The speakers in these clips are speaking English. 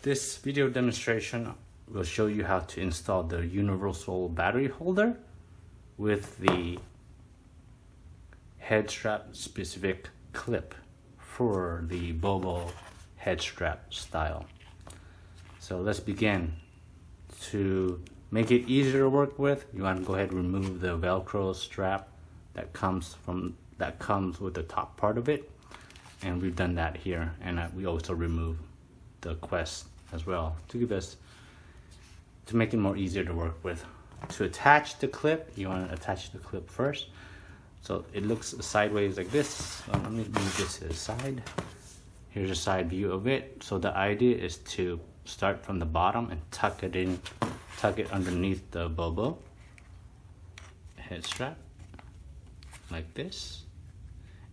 This video demonstration will show you how to install the universal battery holder with the head strap specific clip for the Bobo head strap style. So let's begin. To make it easier to work with, you want to go ahead and remove the Velcro strap that comes with the top part of it, and we've done that here, and we also remove the Quest as well to make it more easier to work with. To attach the clip, you want to attach the clip first, so it looks sideways like this. So let me move this to the side. Here's a side view of it. So the idea is to start from the bottom and tuck it underneath the Bobo head strap like this,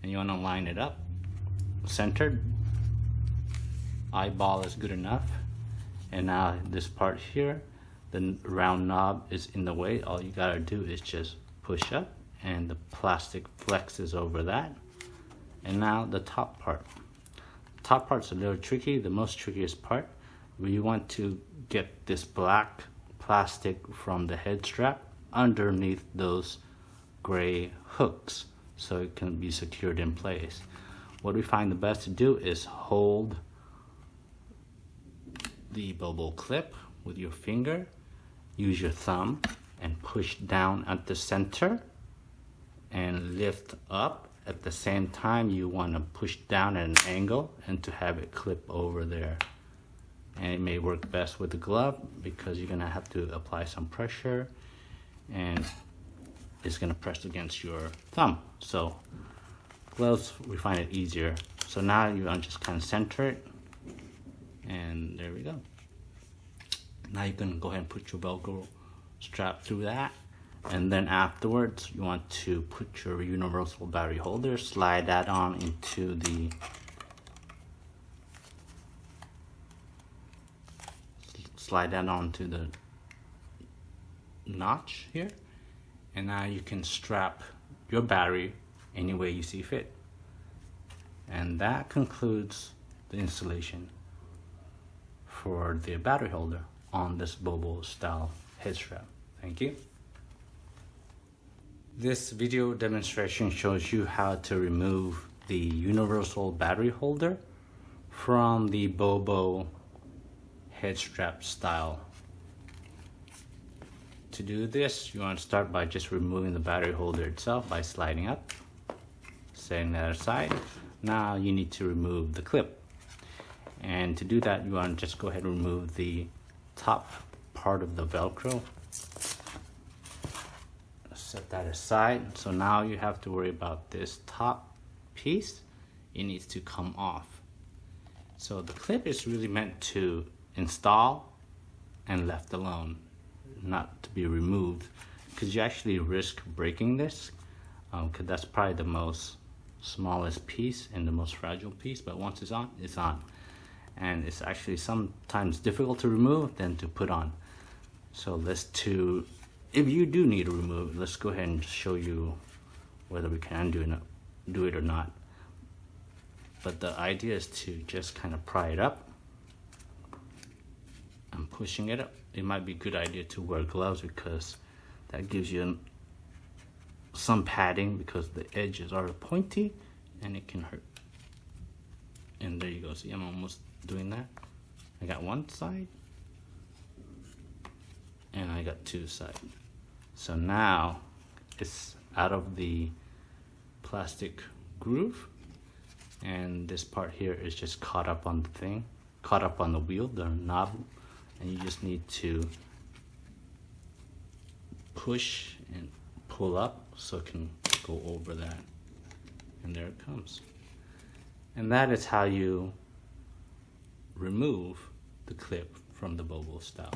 and you want to line it up centered. Eyeball is good enough. And now this part here, the round knob is in the way. All you gotta do is just push up and the plastic flexes over that. And now the top part. The top part's a little tricky, the most trickiest part. We want to get this black plastic from the head strap underneath those gray hooks so it can be secured in place. What we find the best to do is hold the Bobo clip with your finger, use your thumb and push down at the center and lift up. At the same time, you want to push down at an angle and to have it clip over there. And it may work best with the glove because you're gonna have to apply some pressure and it's gonna press against your thumb. So gloves, we find it easier. So now you want to just kind of center it, and there we go. Now you can go ahead and put your Velcro strap through that, and then afterwards you want to put your universal battery holder, slide that on into the notch here, and now you can strap your battery any way you see fit. And that concludes the installation for the battery holder on this Bobo style head strap. Thank you. This video demonstration shows you how to remove the universal battery holder from the Bobo head strap style. To do this, you want to start by just removing the battery holder itself by sliding up, setting that aside. Now you need to remove the clip, and to do that you want to just go ahead and remove the top part of the Velcro. Set that aside. So now you have to worry about this top piece. It needs to come off. So the clip is really meant to install and left alone, not to be removed, because you actually risk breaking this, because that's probably the most smallest piece and the most fragile piece, but once it's on, it's on. And it's actually sometimes difficult to remove than to put on. So if you do need to remove it, let's go ahead and show you whether we can do it or not. But the idea is to just kind of pry it up. I'm pushing it up. It might be a good idea to wear gloves because that gives you some padding, because the edges are pointy and it can hurt. And there you go. See, I'm almost doing that. I got one side and I got two sides. So now it's out of the plastic groove, and this part here is just caught up on the wheel, the knob, and you just need to push and pull up so it can go over that, and there it comes. And that is how you remove the clip from the Bobo style.